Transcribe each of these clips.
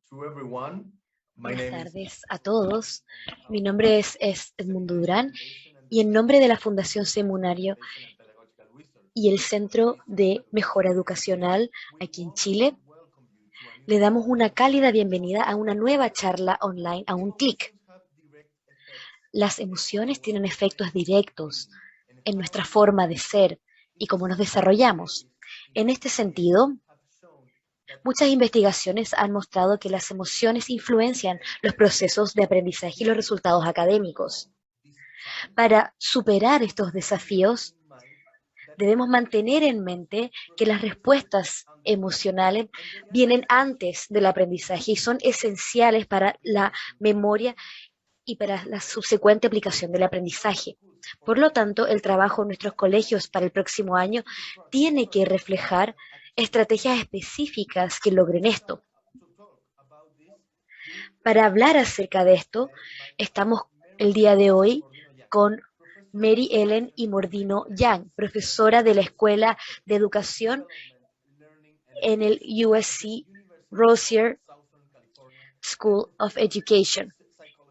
to everyone. My Buenas name is tardes a todos. Mi nombre es Edmundo Durán y en nombre de la Fundación Seminario y el Centro de Mejora Educacional aquí en Chile, le damos una cálida bienvenida a una nueva charla online a un clic. Las emociones tienen efectos directos en nuestra forma de ser y cómo nos desarrollamos. En este sentido, muchas investigaciones han mostrado que las emociones influencian los procesos de aprendizaje y los resultados académicos. Para superar estos desafíos, debemos mantener en mente que las respuestas emocionales vienen antes del aprendizaje y son esenciales para la memoria y para la subsecuente aplicación del aprendizaje. Por lo tanto, el trabajo en nuestros colegios para el próximo año tiene que reflejar estrategias específicas que logren esto. Para hablar acerca de esto, estamos el día de hoy con Mary Ellen Imordino Yang, profesora de la Escuela de Educación en el USC Rosier School of Education.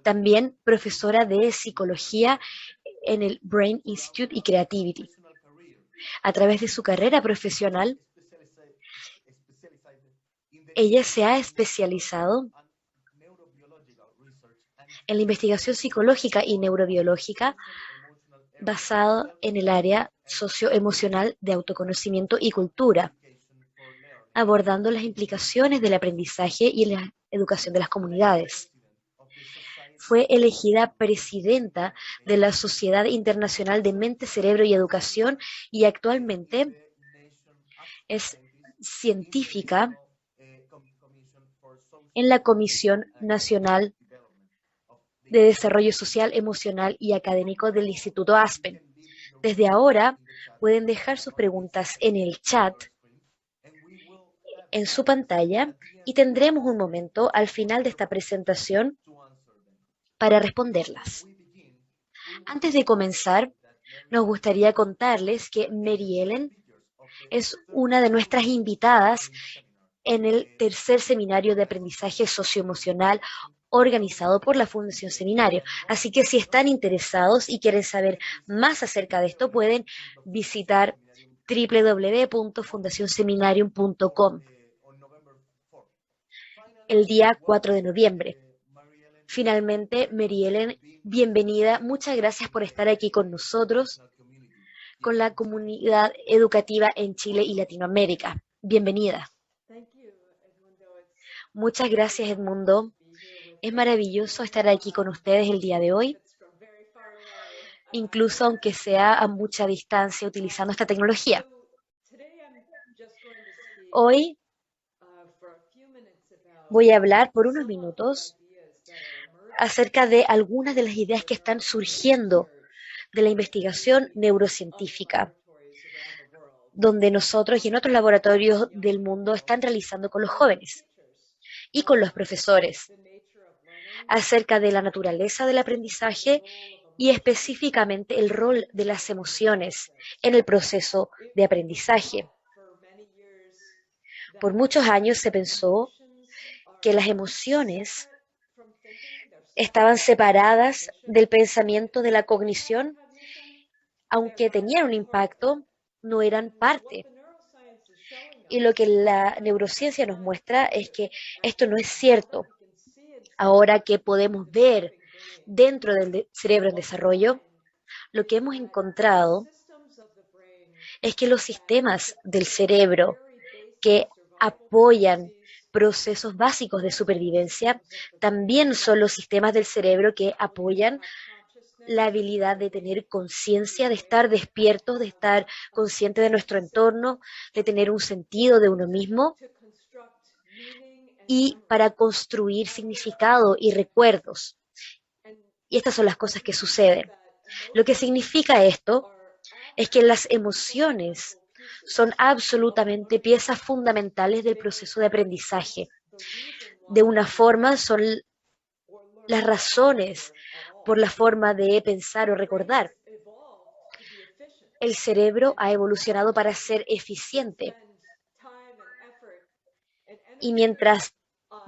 También profesora de Psicología en el Brain Institute y Creativity. A través de su carrera profesional, ella se ha especializado en la investigación psicológica y neurobiológica basada en el área socioemocional de autoconocimiento y cultura, abordando las implicaciones del aprendizaje y la educación de las comunidades. Fue elegida presidenta de la Sociedad Internacional de Mente, Cerebro y Educación y actualmente es científica en la Comisión Nacional de Desarrollo Social, Emocional y Académico del Instituto Aspen. Desde ahora pueden dejar sus preguntas en el chat en su pantalla y tendremos un momento al final de esta presentación para responderlas. Antes de comenzar, nos gustaría contarles que Mary Ellen es una de nuestras invitadas en el tercer seminario de aprendizaje socioemocional organizado por la Fundación Seminario. Así que si están interesados y quieren saber más acerca de esto, pueden visitar www.fundacionseminarium.com el día 4 de noviembre. Finalmente, Mary Ellen, bienvenida. Muchas gracias por estar aquí con nosotros, con la comunidad educativa en Chile y Latinoamérica. Bienvenida. Muchas gracias, Edmundo. Es maravilloso estar aquí con ustedes el día de hoy, incluso aunque sea a mucha distancia utilizando esta tecnología. Hoy voy a hablar por unos minutos acerca de algunas de las ideas que están surgiendo de la investigación neurocientífica, donde nosotros y en otros laboratorios del mundo están realizando con los jóvenes y con los profesores, acerca de la naturaleza del aprendizaje y específicamente el rol de las emociones en el proceso de aprendizaje. Por muchos años se pensó que las emociones estaban separadas del pensamiento, de la cognición, aunque tenían un impacto, no eran parte. Y lo que la neurociencia nos muestra es que esto no es cierto. Ahora que podemos ver dentro del cerebro en desarrollo, lo que hemos encontrado es que los sistemas del cerebro que apoyan procesos básicos de supervivencia también son los sistemas del cerebro que apoyan la habilidad de tener conciencia, de estar despiertos, de estar consciente de nuestro entorno, de tener un sentido de uno mismo y para construir significado y recuerdos. Y estas son las cosas que suceden. Lo que significa esto es que las emociones son absolutamente piezas fundamentales del proceso de aprendizaje. De una forma, son las razones por la forma de pensar o recordar. El cerebro ha evolucionado para ser eficiente y mientras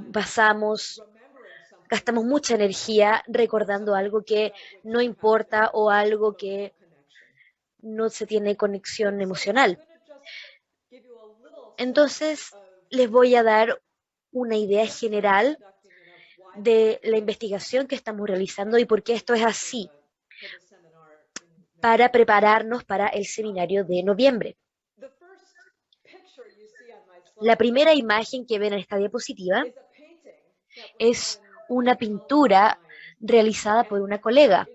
gastamos mucha energía recordando algo que no importa o algo que no se tiene conexión emocional. Entonces, les voy a dar una idea general de la investigación que estamos realizando y por qué esto es así, para prepararnos para el seminario de noviembre. La primera imagen que ven en esta diapositiva es una pintura realizada por una colega.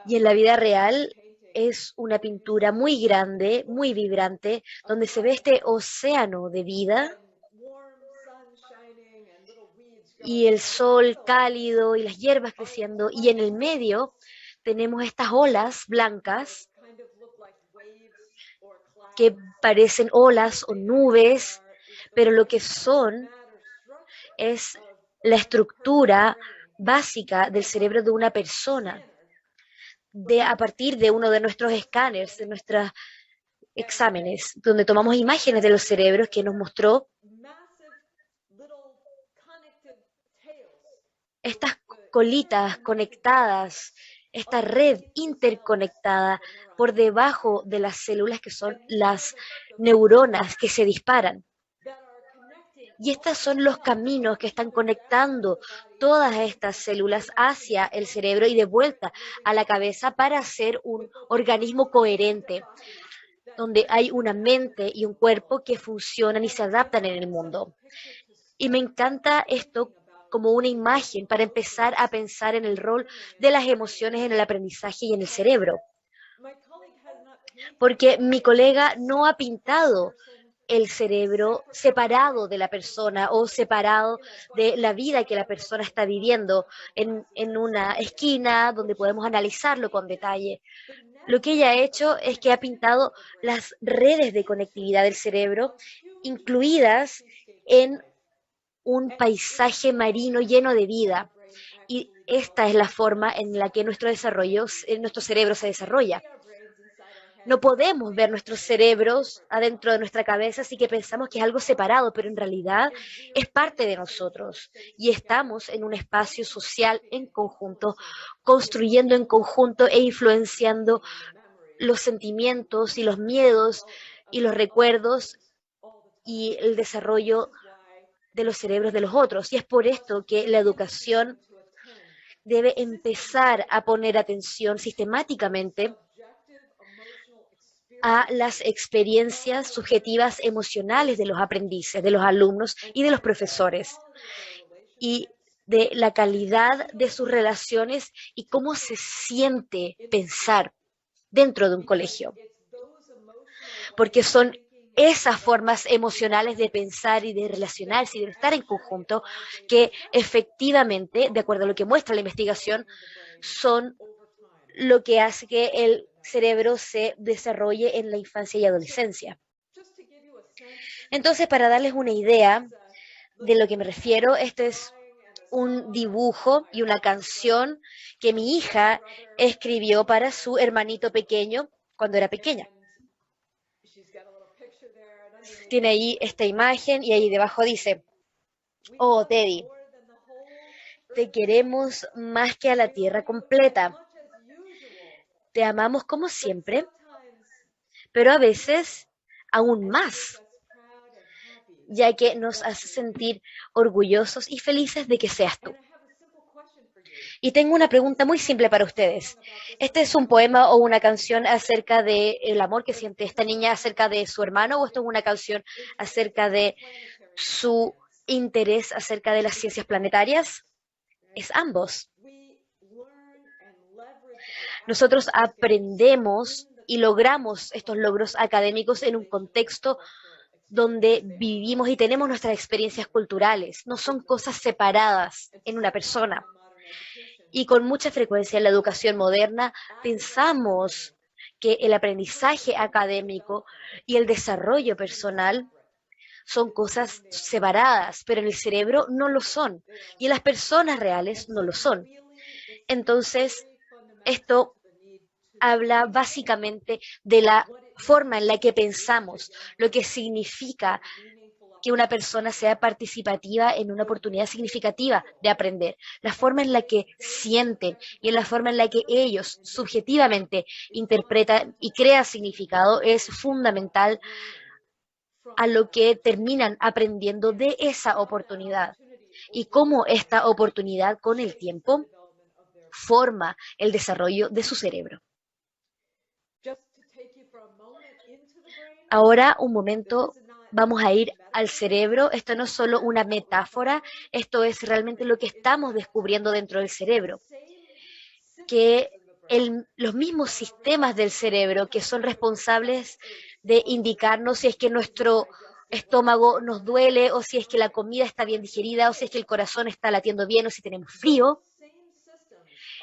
Y en la vida real es una pintura muy grande, muy vibrante, donde se ve este océano de vida y el sol cálido y las hierbas creciendo. Y en el medio tenemos estas olas blancas que parecen olas o nubes, pero lo que son es la estructura básica del cerebro de una persona, a partir de uno de nuestros escáneres, de nuestros exámenes, donde tomamos imágenes de los cerebros que nos mostró estas colitas conectadas, esta red interconectada por debajo de las células que son las neuronas que se disparan. Y estos son los caminos que están conectando todas estas células hacia el cerebro y de vuelta a la cabeza para hacer un organismo coherente, donde hay una mente y un cuerpo que funcionan y se adaptan en el mundo. Y me encanta esto como una imagen para empezar a pensar en el rol de las emociones en el aprendizaje y en el cerebro. Porque mi colega no ha pintado el cerebro separado de la persona o separado de la vida que la persona está viviendo en una esquina donde podemos analizarlo con detalle. Lo que ella ha hecho es que ha pintado las redes de conectividad del cerebro incluidas en un paisaje marino lleno de vida. Y esta es la forma en la que nuestro cerebro se desarrolla. No podemos ver nuestros cerebros adentro de nuestra cabeza, así que pensamos que es algo separado, pero en realidad es parte de nosotros y estamos en un espacio social en conjunto, construyendo en conjunto e influenciando los sentimientos y los miedos y los recuerdos y el desarrollo de los cerebros de los otros. Y es por esto que la educación debe empezar a poner atención sistemáticamente a las experiencias subjetivas emocionales de los aprendices, de los alumnos y de los profesores, y de la calidad de sus relaciones y cómo se siente pensar dentro de un colegio. Porque son esas formas emocionales de pensar y de relacionarse y de estar en conjunto que efectivamente, de acuerdo a lo que muestra la investigación, son lo que hace que el cerebro se desarrolle en la infancia y adolescencia. Entonces, para darles una idea de lo que me refiero, este es un dibujo y una canción que mi hija escribió para su hermanito pequeño cuando era pequeña. Tiene ahí esta imagen y ahí debajo dice: "Oh, Teddy, te queremos más que a la tierra completa. Te amamos como siempre, pero a veces aún más, ya que nos hace sentir orgullosos y felices de que seas tú". Y tengo una pregunta muy simple para ustedes. ¿Este es un poema o una canción acerca del amor que siente esta niña acerca de su hermano, o esto es una canción acerca de su interés acerca de las ciencias planetarias? Es ambos. Nosotros aprendemos y logramos estos logros académicos en un contexto donde vivimos y tenemos nuestras experiencias culturales. No son cosas separadas en una persona. Y con mucha frecuencia en la educación moderna pensamos que el aprendizaje académico y el desarrollo personal son cosas separadas, pero en el cerebro no lo son y en las personas reales no lo son. Entonces, esto habla básicamente de la forma en la que pensamos, lo que significa que una persona sea participativa en una oportunidad significativa de aprender. La forma en la que sienten y en la forma en la que ellos subjetivamente interpretan y crean significado es fundamental a lo que terminan aprendiendo de esa oportunidad y cómo esta oportunidad con el tiempo forma el desarrollo de su cerebro. Ahora, un momento, vamos a ir al cerebro. Esto no es solo una metáfora, esto es realmente lo que estamos descubriendo dentro del cerebro. Que los mismos sistemas del cerebro que son responsables de indicarnos si es que nuestro estómago nos duele o si es que la comida está bien digerida o si es que el corazón está latiendo bien o si tenemos frío,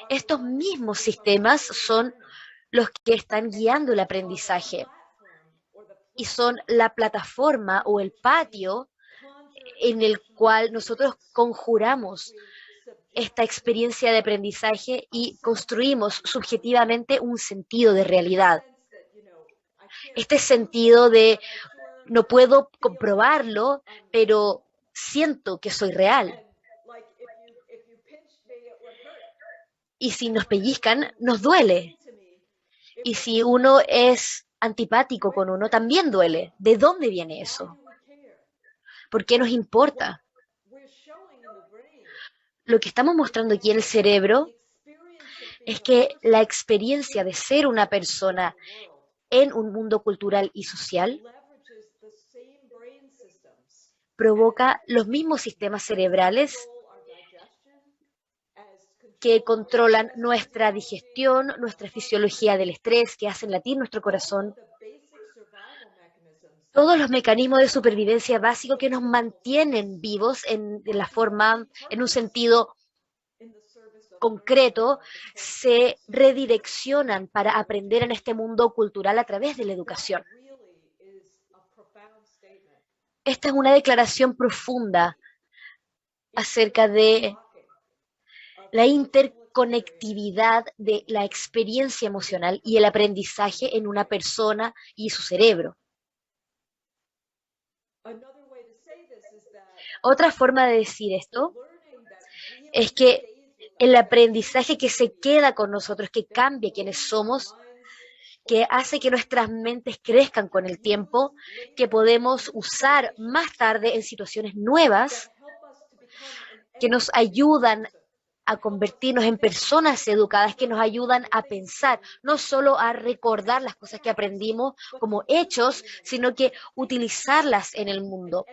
estos mismos sistemas son los que están guiando el aprendizaje y son la plataforma o el patio en el cual nosotros conjuramos esta experiencia de aprendizaje y construimos subjetivamente un sentido de realidad. Este sentido de no puedo comprobarlo, pero siento que soy real. Y si nos pellizcan, nos duele. Y si uno es antipático con uno, también duele. ¿De dónde viene eso? ¿Por qué nos importa? Lo que estamos mostrando aquí en el cerebro es que la experiencia de ser una persona en un mundo cultural y social provoca los mismos sistemas cerebrales que controlan nuestra digestión, nuestra fisiología del estrés, que hacen latir nuestro corazón, todos los mecanismos de supervivencia básicos que nos mantienen vivos la forma, en un sentido concreto, se redireccionan para aprender en este mundo cultural a través de la educación. Esta es una declaración profunda acerca de la interconectividad de la experiencia emocional y el aprendizaje en una persona y su cerebro. Otra forma de decir esto es que el aprendizaje que se queda con nosotros, que cambia quienes somos, que hace que nuestras mentes crezcan con el tiempo, que podemos usar más tarde en situaciones nuevas, que nos ayudan a convertirnos en personas educadas, que nos ayudan a pensar, no solo a recordar las cosas que aprendimos como hechos, sino que utilizarlas en el mundo.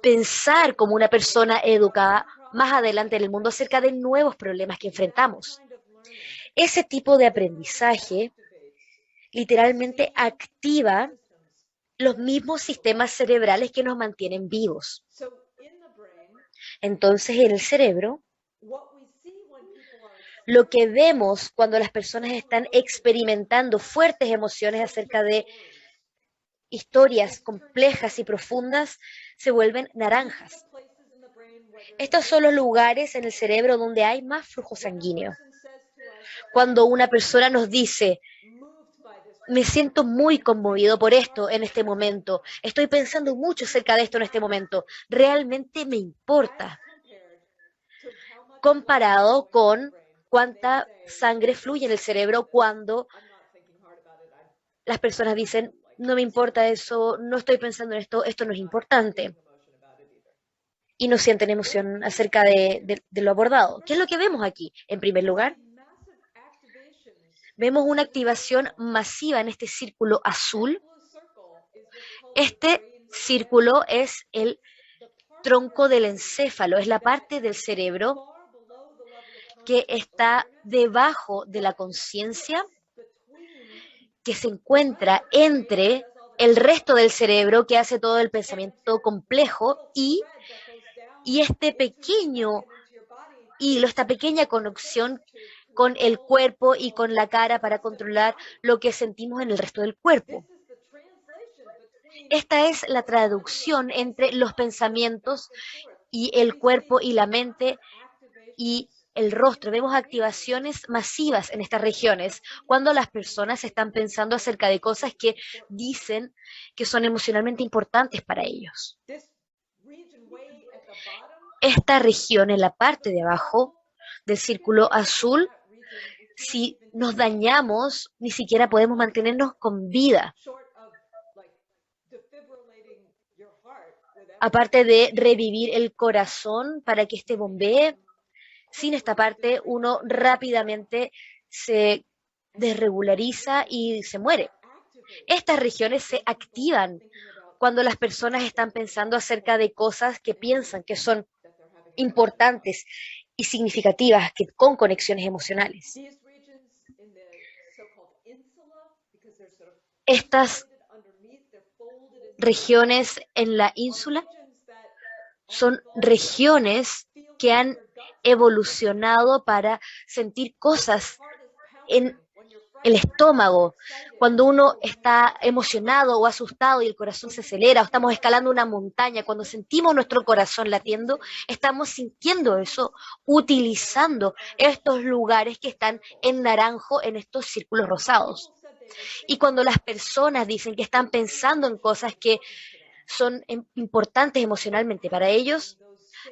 Pensar como una persona educada más adelante en el mundo acerca de nuevos problemas que enfrentamos. Ese tipo de aprendizaje literalmente activa los mismos sistemas cerebrales que nos mantienen vivos. Entonces, en el cerebro, lo que vemos cuando las personas están experimentando fuertes emociones acerca de historias complejas y profundas, se vuelven naranjas. Estos son los lugares en el cerebro donde hay más flujo sanguíneo. Cuando una persona nos dice, me siento muy conmovido por esto en este momento, estoy pensando mucho acerca de esto en este momento, realmente me importa, comparado con cuánta sangre fluye en el cerebro cuando las personas dicen, no me importa eso, no estoy pensando en esto, esto no es importante. Y no sienten emoción acerca de lo abordado. ¿Qué es lo que vemos aquí? En primer lugar, vemos una activación masiva en este círculo azul. Este círculo es el tronco del encéfalo, es la parte del cerebro que está debajo de la conciencia, que se encuentra entre el resto del cerebro que hace todo el pensamiento complejo y este pequeño hilo, esta pequeña conexión con el cuerpo y con la cara para controlar lo que sentimos en el resto del cuerpo. Esta es la traducción entre los pensamientos y el cuerpo y la mente y el rostro. Vemos activaciones masivas en estas regiones cuando las personas están pensando acerca de cosas que dicen que son emocionalmente importantes para ellos. esta región en la parte de abajo del círculo azul, si nos dañamos, ni siquiera podemos mantenernos con vida. Aparte de revivir el corazón para que este bombee, sin esta parte uno rápidamente se desregulariza y se muere. Estas regiones se activan cuando las personas están pensando acerca de cosas que piensan que son importantes y significativas, que con conexiones emocionales. Estas regiones en la ínsula son regiones que han evolucionado para sentir cosas en el estómago. Cuando uno está emocionado o asustado y el corazón se acelera, o estamos escalando una montaña, cuando sentimos nuestro corazón latiendo, estamos sintiendo eso, utilizando estos lugares que están en naranjo en estos círculos rosados. Y cuando las personas dicen que están pensando en cosas que son importantes emocionalmente para ellos,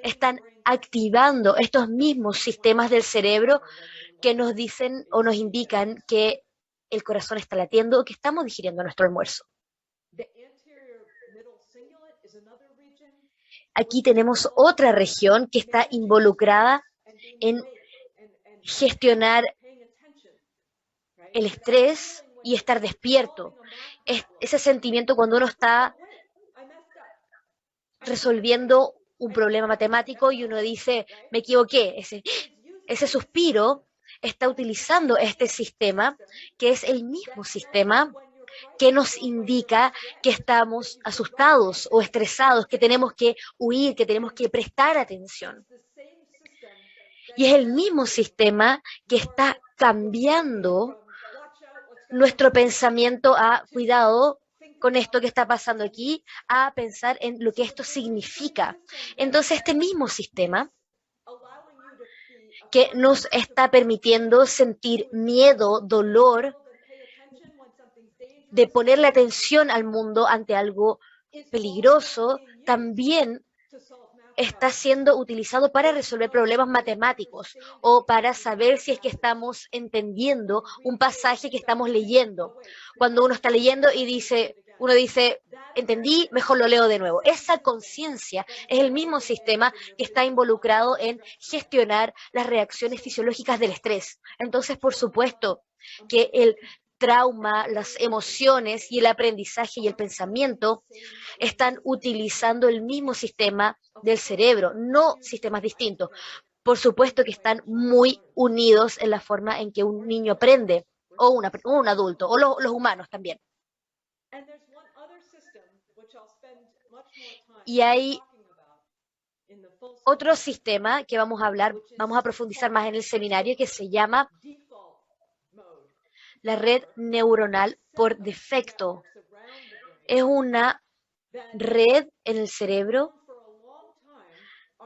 están activando estos mismos sistemas del cerebro que nos dicen o nos indican que el corazón está latiendo o que estamos digiriendo nuestro almuerzo. Aquí tenemos otra región que está involucrada en gestionar el estrés y estar despierto. Es ese sentimiento cuando uno está resolviendo un problema matemático y uno dice, me equivoqué. Ese suspiro está utilizando este sistema, que es el mismo sistema que nos indica que estamos asustados o estresados, que tenemos que huir, que tenemos que prestar atención. Y es el mismo sistema que está cambiando nuestro pensamiento a cuidado con esto que está pasando aquí, a pensar en lo que esto significa. Entonces, este mismo sistema que nos está permitiendo sentir miedo, dolor, de ponerle atención al mundo ante algo peligroso, también está siendo utilizado para resolver problemas matemáticos o para saber si es que estamos entendiendo un pasaje que estamos leyendo. Cuando uno está leyendo y uno dice, entendí, mejor lo leo de nuevo. Esa conciencia es el mismo sistema que está involucrado en gestionar las reacciones fisiológicas del estrés. Entonces, por supuesto, que el trauma, las emociones y el aprendizaje y el pensamiento están utilizando el mismo sistema del cerebro, no sistemas distintos. Por supuesto que están muy unidos en la forma en que un niño aprende, o un adulto, o los humanos también. Y hay otro sistema que vamos a profundizar más en el seminario, que se llama la red neuronal por defecto. Es una red en el cerebro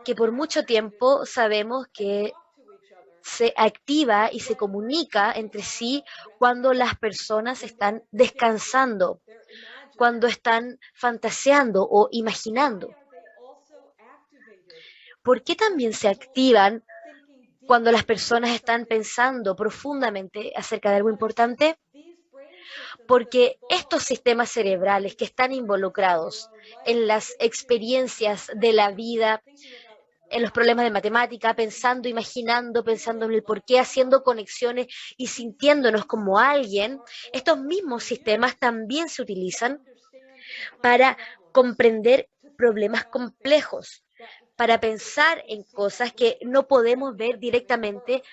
que por mucho tiempo sabemos que se activa y se comunica entre sí cuando las personas están descansando, cuando están fantaseando o imaginando. ¿Por qué también se activan cuando las personas están pensando profundamente acerca de algo importante? Porque estos sistemas cerebrales que están involucrados en las experiencias de la vida, en los problemas de matemática, pensando, imaginando, pensando en el porqué, haciendo conexiones y sintiéndonos como alguien, estos mismos sistemas también se utilizan para comprender problemas complejos, para pensar en cosas que no podemos ver directamente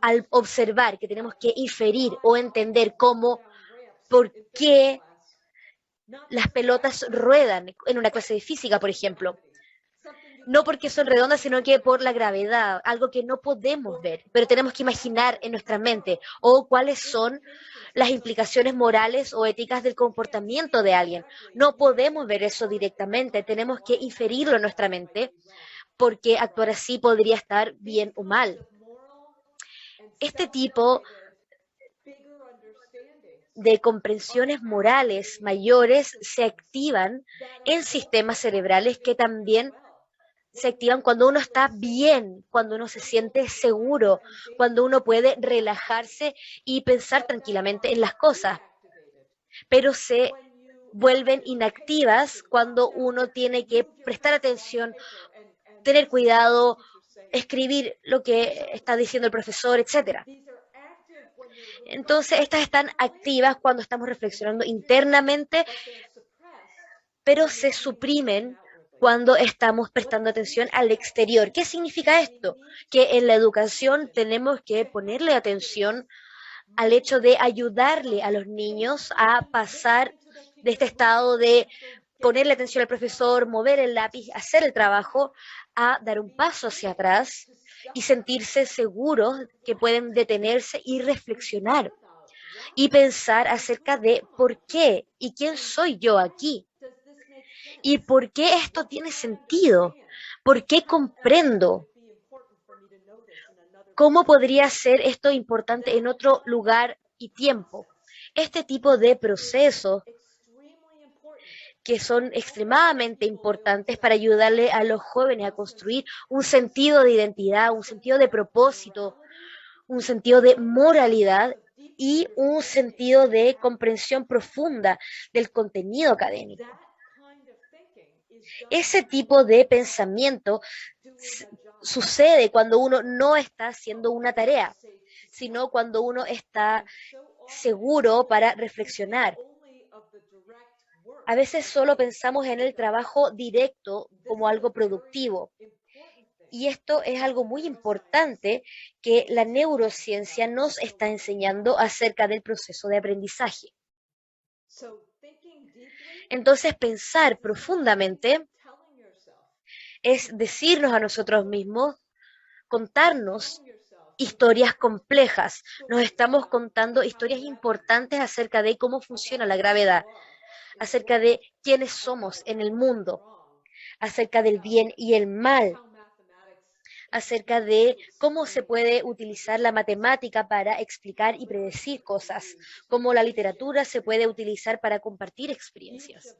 al observar, que tenemos que inferir o entender cómo, por qué las pelotas ruedan en una clase de física, por ejemplo. No porque son redondas, sino que por la gravedad, algo que no podemos ver, pero tenemos que imaginar en nuestra mente, o cuáles son las implicaciones morales o éticas del comportamiento de alguien. No podemos ver eso directamente, tenemos que inferirlo en nuestra mente, porque actuar así podría estar bien o mal. Este tipo de comprensiones morales mayores se activan en sistemas cerebrales que también se activan cuando uno está bien, cuando uno se siente seguro, cuando uno puede relajarse y pensar tranquilamente en las cosas, pero se vuelven inactivas cuando uno tiene que prestar atención, tener cuidado, escribir lo que está diciendo el profesor, etcétera. Entonces, estas están activas cuando estamos reflexionando internamente, pero se suprimen cuando estamos prestando atención al exterior. ¿Qué significa esto? Que en la educación tenemos que ponerle atención al hecho de ayudarle a los niños a pasar de este estado de ponerle atención al profesor, mover el lápiz, hacer el trabajo, a dar un paso hacia atrás y sentirse seguros que pueden detenerse y reflexionar y pensar acerca de por qué y quién soy yo aquí y por qué esto tiene sentido, por qué comprendo, cómo podría ser esto importante en otro lugar y tiempo. Este tipo de procesos que son extremadamente importantes para ayudarle a los jóvenes a construir un sentido de identidad, un sentido de propósito, un sentido de moralidad y un sentido de comprensión profunda del contenido académico. Ese tipo de pensamiento sucede cuando uno no está haciendo una tarea, sino cuando uno está seguro para reflexionar. A veces solo pensamos en el trabajo directo como algo productivo. Y esto es algo muy importante que la neurociencia nos está enseñando acerca del proceso de aprendizaje. Entonces, pensar profundamente es decirnos a nosotros mismos, contarnos historias complejas. Nos estamos contando historias importantes acerca de cómo funciona la gravedad, acerca de quiénes somos en el mundo, acerca del bien y el mal, acerca de cómo se puede utilizar la matemática para explicar y predecir cosas, cómo la literatura se puede utilizar para compartir experiencias.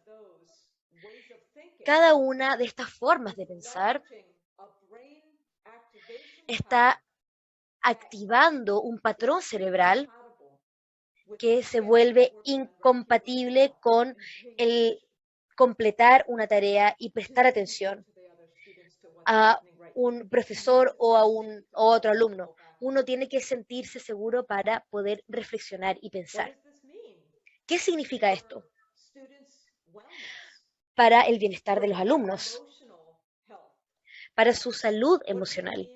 Cada una de estas formas de pensar está activando un patrón cerebral que se vuelve incompatible con el completar una tarea y prestar atención a un profesor o a otro alumno. Uno tiene que sentirse seguro para poder reflexionar y pensar. ¿Qué significa esto para el bienestar de los alumnos, para su salud emocional?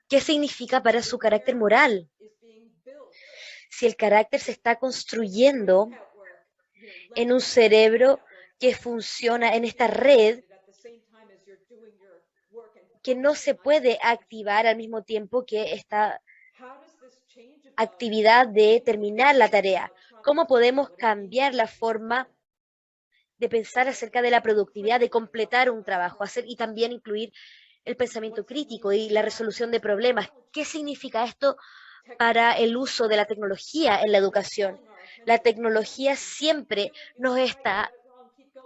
¿Qué significa para su carácter moral? Si el carácter se está construyendo en un cerebro que funciona en esta red que no se puede activar al mismo tiempo que esta actividad de terminar la tarea. ¿Cómo podemos cambiar la forma de pensar acerca de la productividad, de completar un trabajo, hacer y también incluir el pensamiento crítico y la resolución de problemas? ¿Qué significa esto para el uso de la tecnología en la educación? La tecnología siempre nos está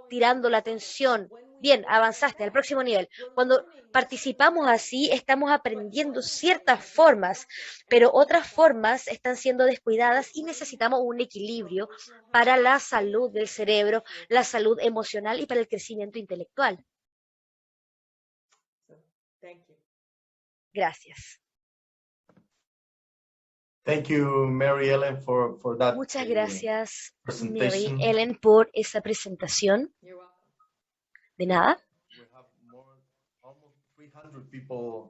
tirando la atención. Bien, avanzaste al próximo nivel. Cuando participamos así, estamos aprendiendo ciertas formas, pero otras formas están siendo descuidadas y necesitamos un equilibrio para la salud del cerebro, la salud emocional y para el crecimiento intelectual. Gracias. Thank you, Mary Ellen, for that Muchas gracias, Mary presentation. Ellen, por esa presentación. De nada.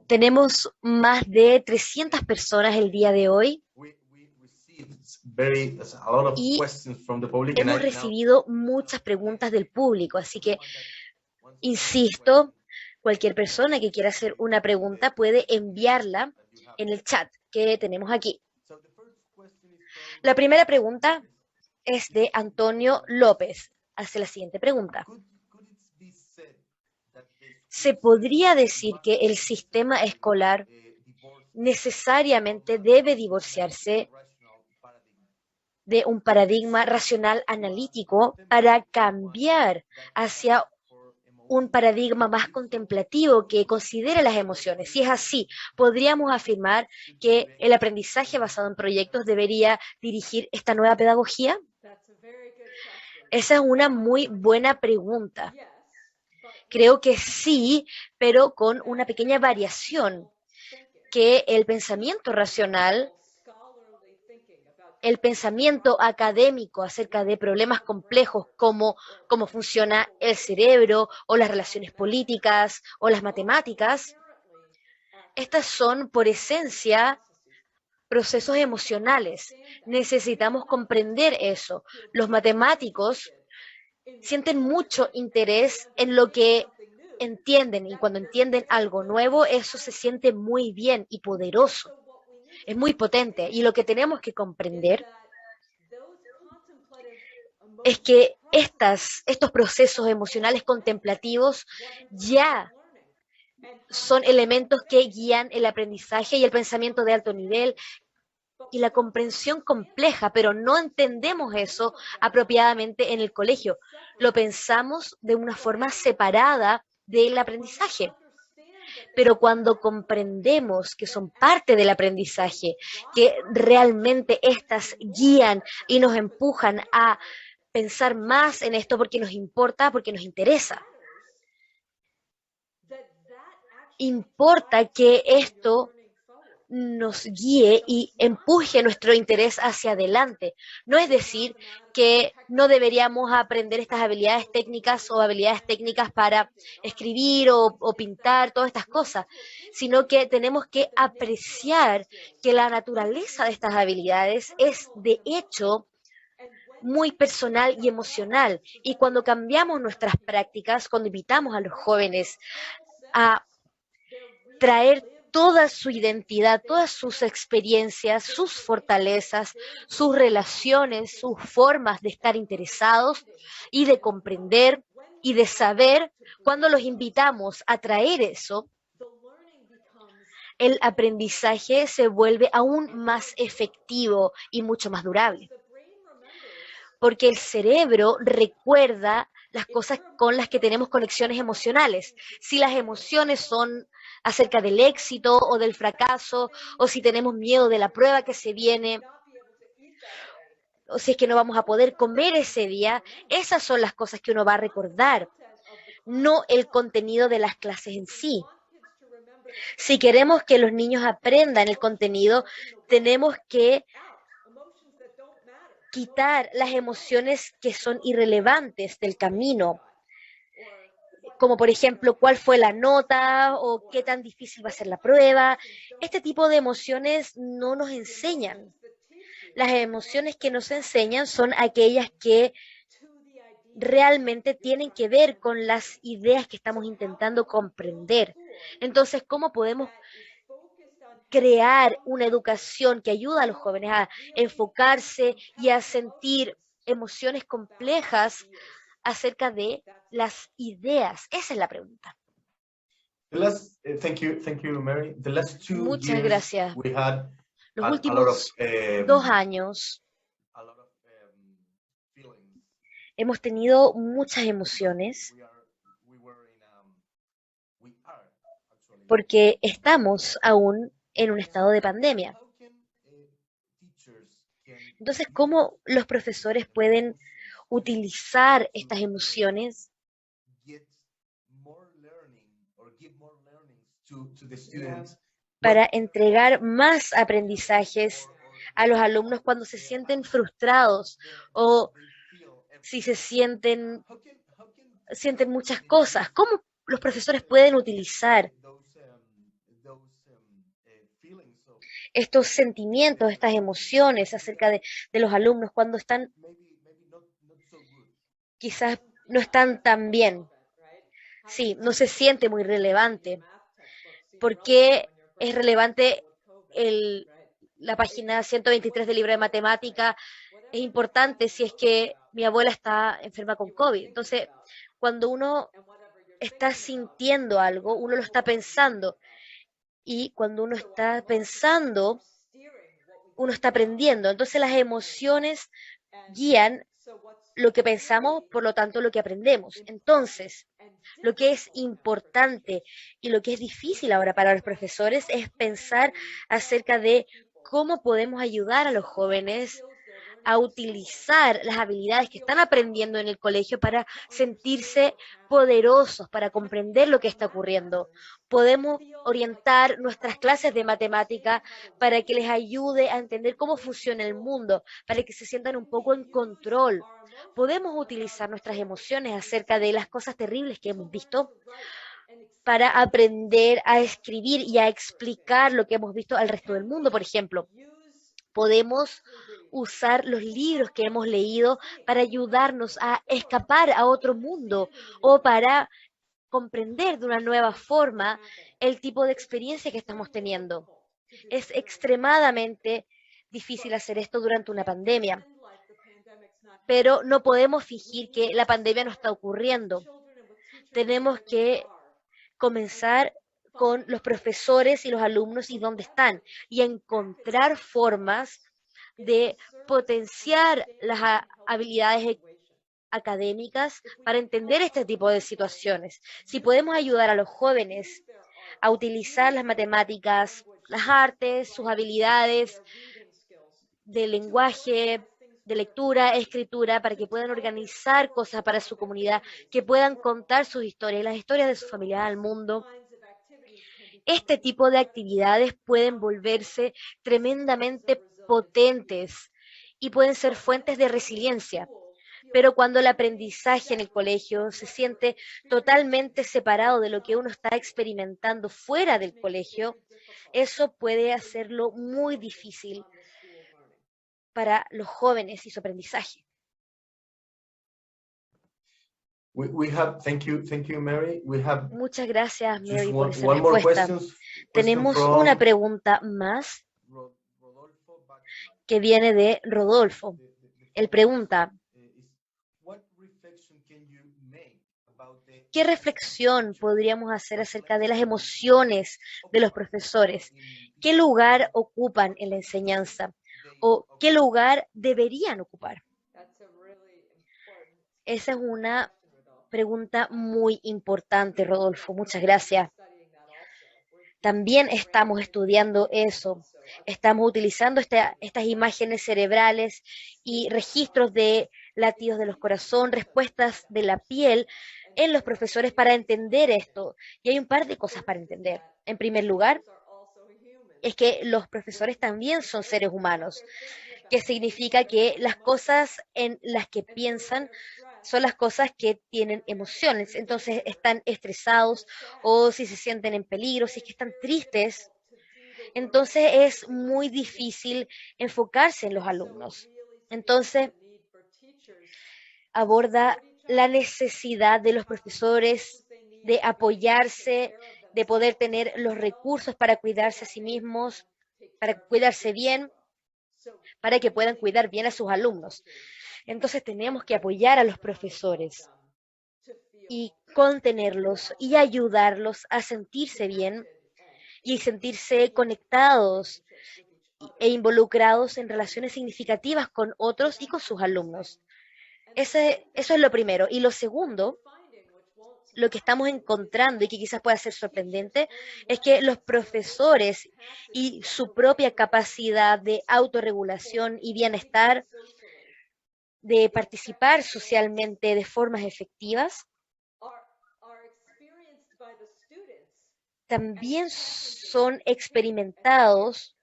Tenemos más de 300 personas el día de hoy y hemos recibido muchas preguntas del público, así que, insisto, cualquier persona que quiera hacer una pregunta puede enviarla en el chat que tenemos aquí. La primera pregunta es de Antonio López. Hace la siguiente pregunta. ¿Se podría decir que el sistema escolar necesariamente debe divorciarse de un paradigma racional analítico para cambiar hacia un paradigma más contemplativo que considere las emociones. Si es así, podríamos afirmar que el aprendizaje basado en proyectos debería dirigir esta nueva pedagogía. Esa es una muy buena pregunta. Creo que sí, pero con una pequeña variación, que el pensamiento racional, el pensamiento académico acerca de problemas complejos como cómo funciona el cerebro o las relaciones políticas o las matemáticas, estas son por esencia procesos emocionales. Necesitamos comprender eso. Los matemáticos sienten mucho interés en lo que entienden y cuando entienden algo nuevo, eso se siente muy bien y poderoso. Es muy potente y lo que tenemos que comprender es que estos procesos emocionales contemplativos ya son elementos que guían el aprendizaje y el pensamiento de alto nivel y la comprensión compleja, pero no entendemos eso apropiadamente en el colegio. Lo pensamos de una forma separada del aprendizaje. Pero cuando comprendemos que son parte del aprendizaje, que realmente estas guían y nos empujan a pensar más en esto porque nos importa, porque nos interesa. Importa que esto nos guíe y empuje nuestro interés hacia adelante. No es decir que no deberíamos aprender estas habilidades técnicas o habilidades técnicas para escribir o pintar, todas estas cosas, sino que tenemos que apreciar que la naturaleza de estas habilidades es de hecho muy personal y emocional. Y cuando cambiamos nuestras prácticas, cuando invitamos a los jóvenes a traer toda su identidad, todas sus experiencias, sus fortalezas, sus relaciones, sus formas de estar interesados y de comprender y de saber, cuando los invitamos a traer eso, el aprendizaje se vuelve aún más efectivo y mucho más durable. Porque el cerebro recuerda las cosas con las que tenemos conexiones emocionales. Si las emociones son acerca del éxito o del fracaso, o si tenemos miedo de la prueba que se viene, o si es que no vamos a poder comer ese día, esas son las cosas que uno va a recordar, no el contenido de las clases en sí. Si queremos que los niños aprendan el contenido, tenemos que quitar las emociones que son irrelevantes del camino, como por ejemplo cuál fue la nota o qué tan difícil va a ser la prueba. Este tipo de emociones no nos enseñan. Las emociones que nos enseñan son aquellas que realmente tienen que ver con las ideas que estamos intentando comprender. Entonces, ¿cómo podemos crear una educación que ayuda a los jóvenes a enfocarse y a sentir emociones complejas acerca de las ideas? Esa es la pregunta. Thank you, Mary. The last 2 Muchas years gracias. we had Los a lot of últimos 2 años feelings. hemos tenido muchas emociones We were in we are actually. porque estamos aún en un estado de pandemia. How can teachers can Entonces, ¿cómo los profesores pueden utilizar estas emociones get more learning or give more learnings to the students? para entregar más aprendizajes a los alumnos cuando se sienten frustrados o si se sienten muchas cosas? ¿Cómo los profesores pueden utilizar estos sentimientos, estas emociones acerca de los alumnos cuando están quizás no están tan bien? Sí, no se siente muy relevante. ¿Por qué es relevante la página 123 del libro de matemática? Es importante si es que mi abuela está enferma con COVID. Entonces, cuando uno está sintiendo algo, uno lo está pensando. Y cuando uno está pensando, uno está aprendiendo. Entonces las emociones guían lo que pensamos, por lo tanto, lo que aprendemos. Entonces, lo que es importante y lo que es difícil ahora para los profesores es pensar acerca de cómo podemos ayudar a los jóvenes a utilizar las habilidades que están aprendiendo en el colegio para sentirse poderosos, para comprender lo que está ocurriendo. Podemos orientar nuestras clases de matemática para que les ayude a entender cómo funciona el mundo, para que se sientan un poco en control. Podemos utilizar nuestras emociones acerca de las cosas terribles que hemos visto para aprender a escribir y a explicar lo que hemos visto al resto del mundo, por ejemplo. Podemos usar los libros que hemos leído para ayudarnos a escapar a otro mundo o para comprender de una nueva forma el tipo de experiencia que estamos teniendo. Es extremadamente difícil hacer esto durante una pandemia, pero no podemos fingir que la pandemia no está ocurriendo. Tenemos que comenzar con los profesores y los alumnos y dónde están y encontrar formas de potenciar las habilidades académicas para entender este tipo de situaciones. Si podemos ayudar a los jóvenes a utilizar las matemáticas, las artes, sus habilidades de lenguaje, de lectura, escritura, para que puedan organizar cosas para su comunidad, que puedan contar sus historias, las historias de su familia al mundo. Este tipo de actividades pueden volverse tremendamente potentes y pueden ser fuentes de resiliencia. Pero cuando el aprendizaje en el colegio se siente totalmente separado de lo que uno está experimentando fuera del colegio, eso puede hacerlo muy difícil para los jóvenes y su aprendizaje. Thank you, Mary. We have Muchas gracias, just Mary, por esa one more respuesta. Tenemos una pregunta más Rodolfo Bachmann. que viene de Rodolfo. Él pregunta, ¿qué reflexión podríamos hacer acerca de las emociones de los profesores? ¿Qué lugar ocupan en la enseñanza? ¿O qué lugar deberían ocupar? Esa es una pregunta muy importante, Rodolfo. Muchas gracias. También estamos estudiando eso. Estamos utilizando estas imágenes cerebrales y registros de latidos de los corazones, respuestas de la piel en los profesores para entender esto. Y hay un par de cosas para entender. En primer lugar, es que los profesores también son seres humanos, que significa que las cosas en las que piensan son las cosas que tienen emociones. Entonces están estresados o si se sienten en peligro, si es que están tristes. Entonces es muy difícil enfocarse en los alumnos. Entonces aborda la necesidad de los profesores de apoyarse, de poder tener los recursos para cuidarse a sí mismos, para cuidarse bien, para que puedan cuidar bien a sus alumnos. Entonces tenemos que apoyar a los profesores y contenerlos y ayudarlos a sentirse bien y sentirse conectados e involucrados en relaciones significativas con otros y con sus alumnos. Eso es lo primero. Y lo segundo, lo que estamos encontrando y que quizás pueda ser sorprendente, es que los profesores y su propia capacidad de autorregulación y bienestar, de participar socialmente de formas efectivas, también son experimentados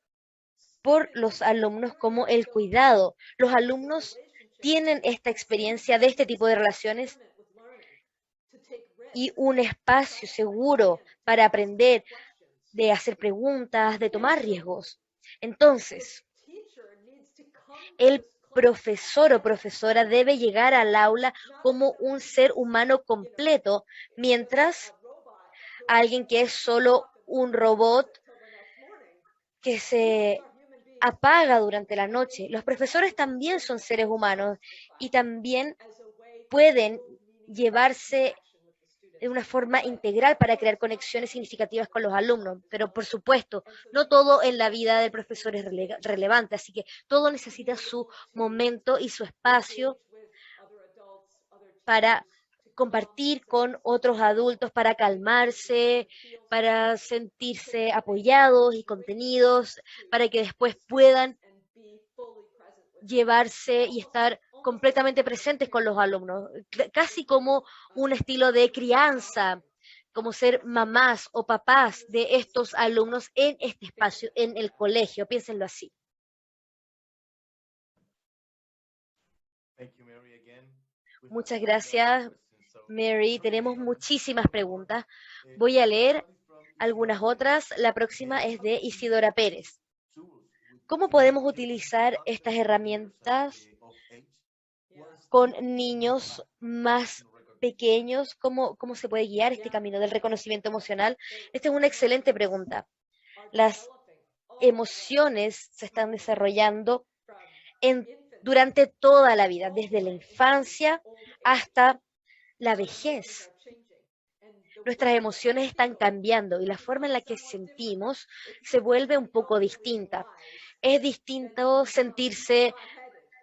por los alumnos como el cuidado. Los alumnos tienen esta experiencia de este tipo de relaciones y un espacio seguro para aprender, de hacer preguntas, de tomar riesgos. Entonces, el profesor o profesora debe llegar al aula como un ser humano completo, mientras alguien que es solo un robot que se apaga durante la noche. Los profesores también son seres humanos y también pueden llevarse de una forma integral para crear conexiones significativas con los alumnos. Pero por supuesto, no todo en la vida del profesor es relevante, así que todo necesita su momento y su espacio para compartir con otros adultos, para calmarse, para sentirse apoyados y contenidos, para que después puedan llevarse y estar completamente presentes con los alumnos, casi como un estilo de crianza, como ser mamás o papás de estos alumnos en este espacio, en el colegio, piénsenlo así. Muchas gracias, Mary. Tenemos muchísimas preguntas. Voy a leer algunas otras. La próxima es de Isidora Pérez. ¿Cómo podemos utilizar estas herramientas con niños más pequeños? ¿Cómo se puede guiar este camino del reconocimiento emocional? Esta es una excelente pregunta. Las emociones se están desarrollando durante toda la vida, desde la infancia hasta la vejez. Nuestras emociones están cambiando y la forma en la que sentimos se vuelve un poco distinta. Es distinto sentirse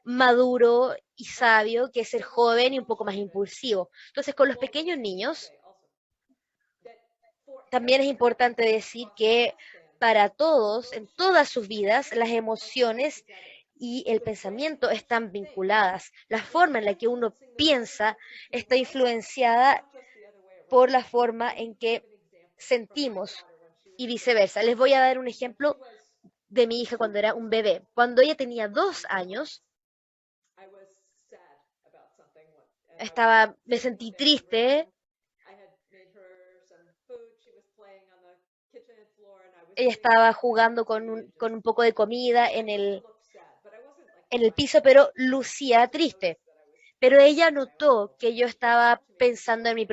maduro y sabio que ser joven y un poco más impulsivo. Entonces, con los pequeños niños, también es importante decir que para todos, en todas sus vidas, las emociones y el pensamiento están vinculadas. La forma en la que uno piensa está influenciada por la forma en que sentimos y viceversa. Les voy a dar un ejemplo de mi hija cuando era un bebé. Cuando ella tenía 2 años, me sentí triste. Ella estaba jugando con un poco de comida en el piso, pero lucía triste. Pero ella notó que yo estaba pensando en mi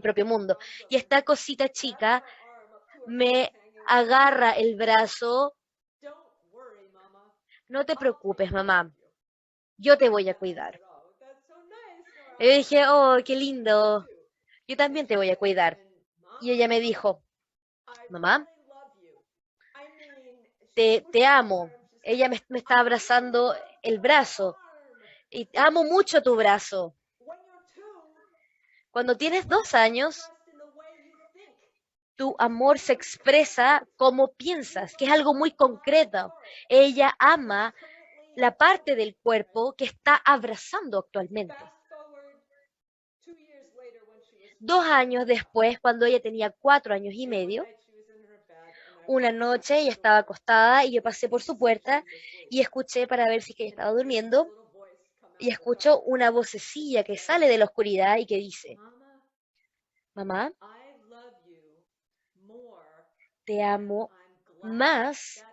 propio mundo. Y esta cosita chica me agarra el brazo. No te preocupes, mamá. Yo te voy a cuidar. Y yo dije, oh, qué lindo. Yo también te voy a cuidar. Y ella me dijo, mamá, te amo. Ella me está abrazando el brazo. Y amo mucho tu brazo. Cuando tienes 2 años, tu amor se expresa como piensas, que es algo muy concreto. Ella ama la parte del cuerpo que está abrazando actualmente. 2 años después, cuando ella tenía 4 años y medio, una noche ella estaba acostada y yo pasé por su puerta y escuché para ver si es que ella estaba durmiendo y escucho una vocecilla que sale de la oscuridad y que dice, mamá, te amo más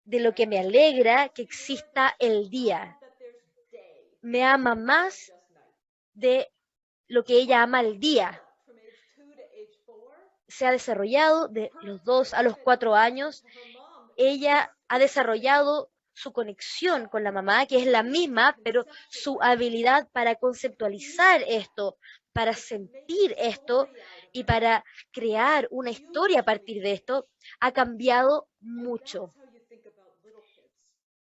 de lo que me alegra que exista el día. Me ama más de lo que ella ama el día. Se ha desarrollado de los 2 a los 4 años. Ella ha desarrollado su conexión con la mamá, que es la misma, pero su habilidad para conceptualizar esto, para sentir esto y para crear una historia a partir de esto, ha cambiado mucho.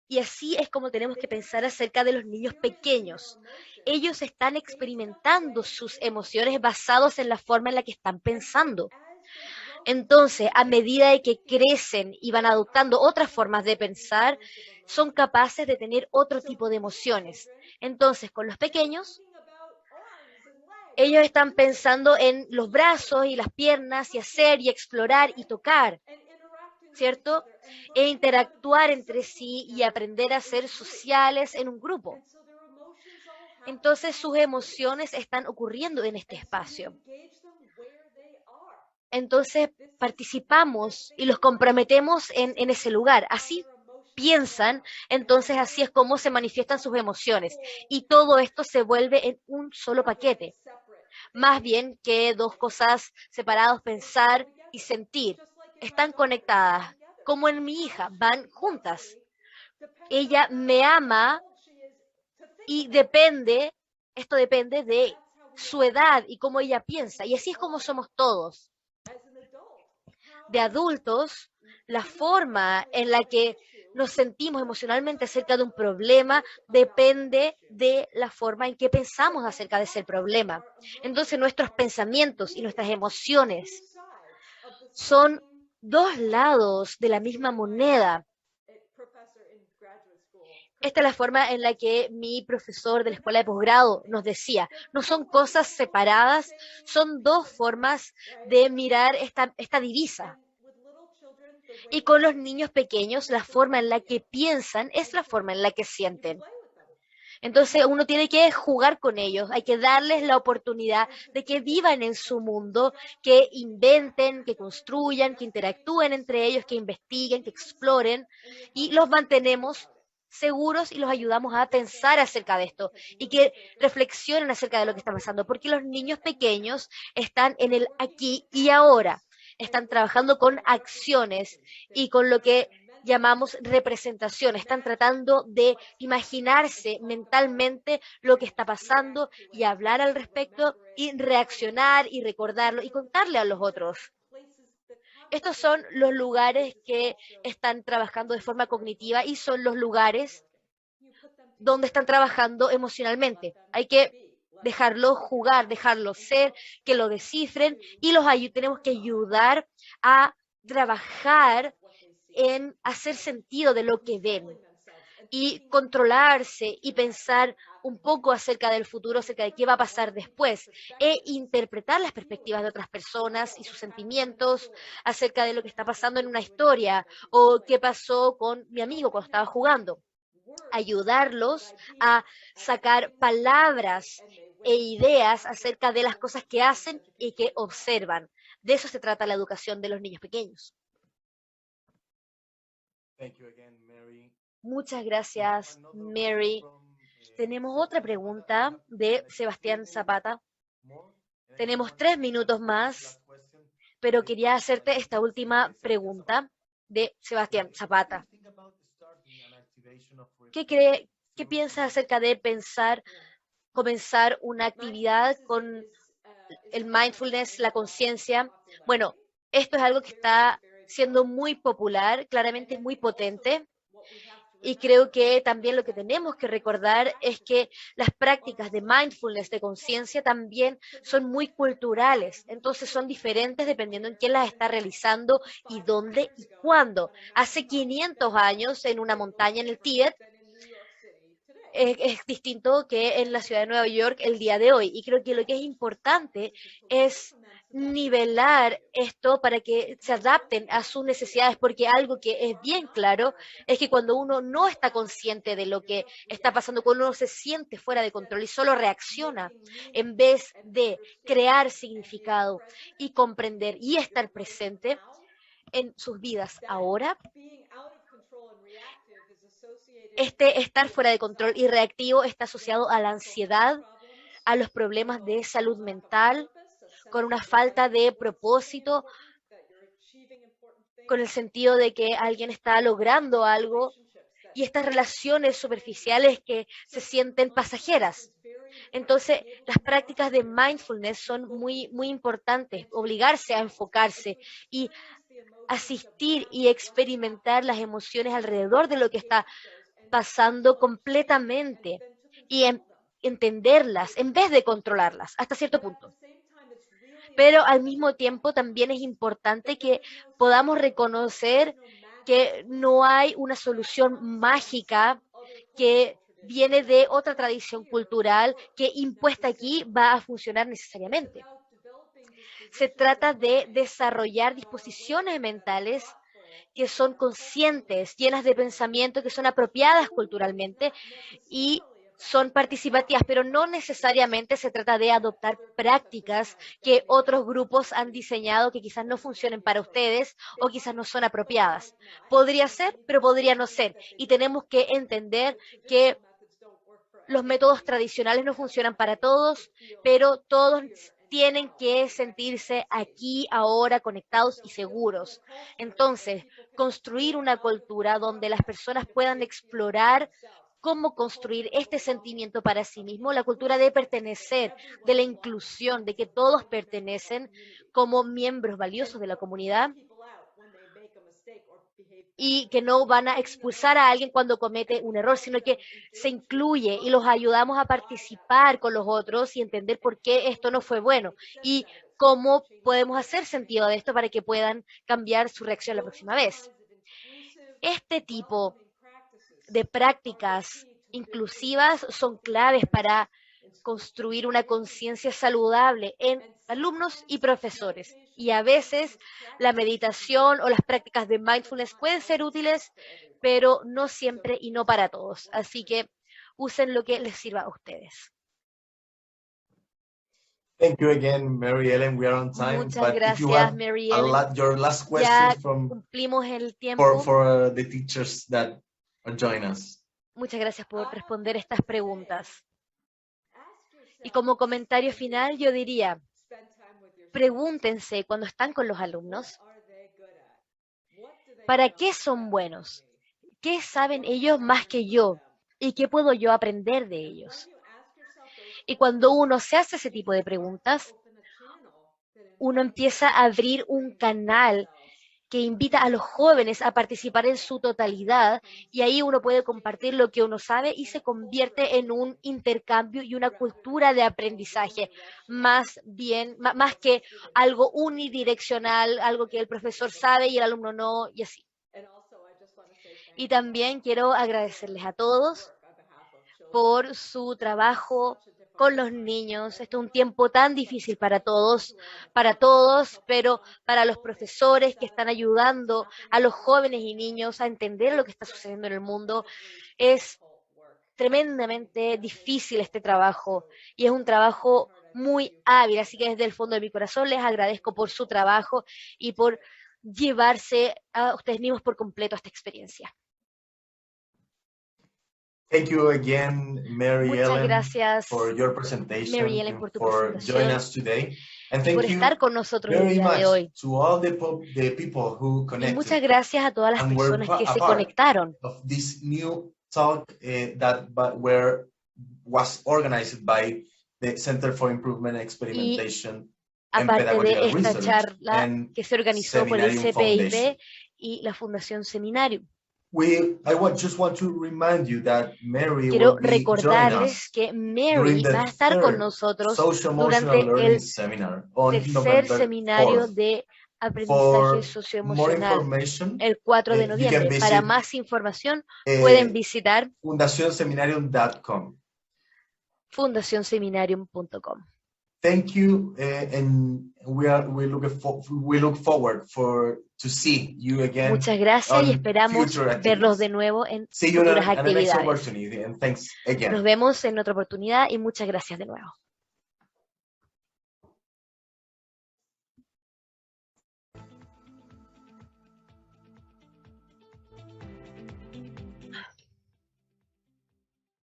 Y así es como tenemos que pensar acerca de los niños pequeños. Ellos están experimentando sus emociones basados en la forma en la que están pensando. Entonces, a medida de que crecen y van adoptando otras formas de pensar, son capaces de tener otro tipo de emociones. Entonces, con los pequeños, ellos están pensando en los brazos y las piernas y hacer y explorar y tocar, ¿cierto? E interactuar entre sí y aprender a ser sociales en un grupo. Entonces, sus emociones están ocurriendo en este espacio. Entonces participamos y los comprometemos en ese lugar. Así piensan, entonces así es como se manifiestan sus emociones. Y todo esto se vuelve en un solo paquete. Más bien que dos cosas separadas, pensar y sentir. Están conectadas, como en mi hija, van juntas. Ella me ama y esto depende de su edad y cómo ella piensa. Y así es como somos todos. De adultos, la forma en la que nos sentimos emocionalmente acerca de un problema depende de la forma en que pensamos acerca de ese problema. Entonces nuestros pensamientos y nuestras emociones son dos lados de la misma moneda. Esta es la forma en la que mi profesor de la escuela de posgrado nos decía, no son cosas separadas, son dos formas de mirar esta divisa. Y con los niños pequeños, la forma en la que piensan es la forma en la que sienten. Entonces uno tiene que jugar con ellos, hay que darles la oportunidad de que vivan en su mundo, que inventen, que construyan, que interactúen entre ellos, que investiguen, que exploren y los mantenemos seguros y los ayudamos a pensar acerca de esto y que reflexionen acerca de lo que está pasando, porque los niños pequeños están en el aquí y ahora, están trabajando con acciones y con lo que llamamos representación, están tratando de imaginarse mentalmente lo que está pasando y hablar al respecto y reaccionar y recordarlo y contarle a los otros. Estos son los lugares que están trabajando de forma cognitiva y son los lugares donde están trabajando emocionalmente. Hay que dejarlos jugar, dejarlos ser, que lo descifren y tenemos que ayudar a trabajar en hacer sentido de lo que ven y controlarse y pensar un poco acerca del futuro, acerca de qué va a pasar después, e interpretar las perspectivas de otras personas y sus sentimientos acerca de lo que está pasando en una historia o qué pasó con mi amigo cuando estaba jugando. Ayudarlos a sacar palabras e ideas acerca de las cosas que hacen y que observan. De eso se trata la educación de los niños pequeños. Muchas gracias, Mary. Tenemos otra pregunta de Sebastián Zapata. Tenemos 3 minutos más, pero quería hacerte esta última pregunta de Sebastián Zapata. ¿Qué piensas acerca de comenzar una actividad con el mindfulness, la conciencia? Bueno, esto es algo que está siendo muy popular, claramente es muy potente. Y creo que también lo que tenemos que recordar es que las prácticas de mindfulness, de conciencia, también son muy culturales. Entonces son diferentes dependiendo en quién las está realizando y dónde y cuándo. Hace 500 años en una montaña en el Tíbet es distinto que en la ciudad de Nueva York el día de hoy. Y creo que lo que es importante es nivelar esto para que se adapten a sus necesidades, porque algo que es bien claro es que cuando uno no está consciente de lo que está pasando, cuando uno se siente fuera de control y solo reacciona en vez de crear significado y comprender y estar presente en sus vidas ahora, este estar fuera de control y reactivo está asociado a la ansiedad, a los problemas de salud mental, con una falta de propósito, con el sentido de que alguien está logrando algo y estas relaciones superficiales que se sienten pasajeras. Entonces, las prácticas de mindfulness son muy, muy importantes, obligarse a enfocarse y asistir y experimentar las emociones alrededor de lo que está pasando completamente y entenderlas en vez de controlarlas hasta cierto punto. Pero al mismo tiempo también es importante que podamos reconocer que no hay una solución mágica que viene de otra tradición cultural que impuesta aquí va a funcionar necesariamente. Se trata de desarrollar disposiciones mentales que son conscientes, llenas de pensamiento, que son apropiadas culturalmente y son participativas, pero no necesariamente se trata de adoptar prácticas que otros grupos han diseñado que quizás no funcionen para ustedes o quizás no son apropiadas. Podría ser, pero podría no ser. Y tenemos que entender que los métodos tradicionales no funcionan para todos, pero todos tienen que sentirse aquí, ahora, conectados y seguros. Entonces, construir una cultura donde las personas puedan explorar cómo construir este sentimiento para sí mismo, la cultura de pertenecer, de la inclusión, de que todos pertenecen como miembros valiosos de la comunidad, y que no van a expulsar a alguien cuando comete un error, sino que se incluye y los ayudamos a participar con los otros y entender por qué esto no fue bueno y cómo podemos hacer sentido de esto para que puedan cambiar su reacción la próxima vez. Este tipo de prácticas inclusivas son claves para construir una conciencia saludable en alumnos y profesores. Y a veces la meditación o las prácticas de mindfulness pueden ser útiles, pero no siempre y no para todos. Así que usen lo que les sirva a ustedes. Thank you again, Mary Ellen. We are on time. Muchas But if you gracias, have Mary Ellen. your last Ya questions cumplimos el tiempo. for the teachers that are joining us. Muchas gracias por responder estas preguntas. Y como comentario final, yo diría, pregúntense cuando están con los alumnos, ¿para qué son buenos? ¿Qué saben ellos más que yo? ¿Y qué puedo yo aprender de ellos? Y cuando uno se hace ese tipo de preguntas, uno empieza a abrir un canal que invita a los jóvenes a participar en su totalidad y ahí uno puede compartir lo que uno sabe y se convierte en un intercambio y una cultura de aprendizaje, más que algo unidireccional, algo que el profesor sabe y el alumno no, y así. Y también quiero agradecerles a todos por su trabajo con los niños. Este es un tiempo tan difícil para todos, pero para los profesores que están ayudando a los jóvenes y niños a entender lo que está sucediendo en el mundo. Es tremendamente difícil este trabajo y es un trabajo muy hábil, así que desde el fondo de mi corazón les agradezco por su trabajo y por llevarse a ustedes mismos por completo a esta experiencia. Thank you again, Mary Muchas Ellen, gracias, for your presentation, Mary Ellen, por tu for joining presentación us today. And y por thank you estar con nosotros el very día de hoy. much to all the people who Y connected muchas gracias a todas las and were personas que a se part conectaron of this new talk was organized by the Center for Improvement Experimentation and aparte de Pedagogical esta Research charla and que se organizó por el Seminarium CPIB Foundation. y la Fundación Seminarium. Just want to remind you that Mary Quiero will be joining recordarles us que during Mary the va a estar con third nosotros Social durante Emotional Learning el Seminar on tercer November seminario 4th. de aprendizaje For more socioemocional information, el 4 de you can noviembre. visit Para más información pueden visitar fundacionseminarium.com. fundacionseminarium.com. Thank you, and we look forward to see you again. Muchas gracias y esperamos verlos de nuevo en futuras actividades. And thanks again. Nos vemos en otra oportunidad y muchas gracias de nuevo.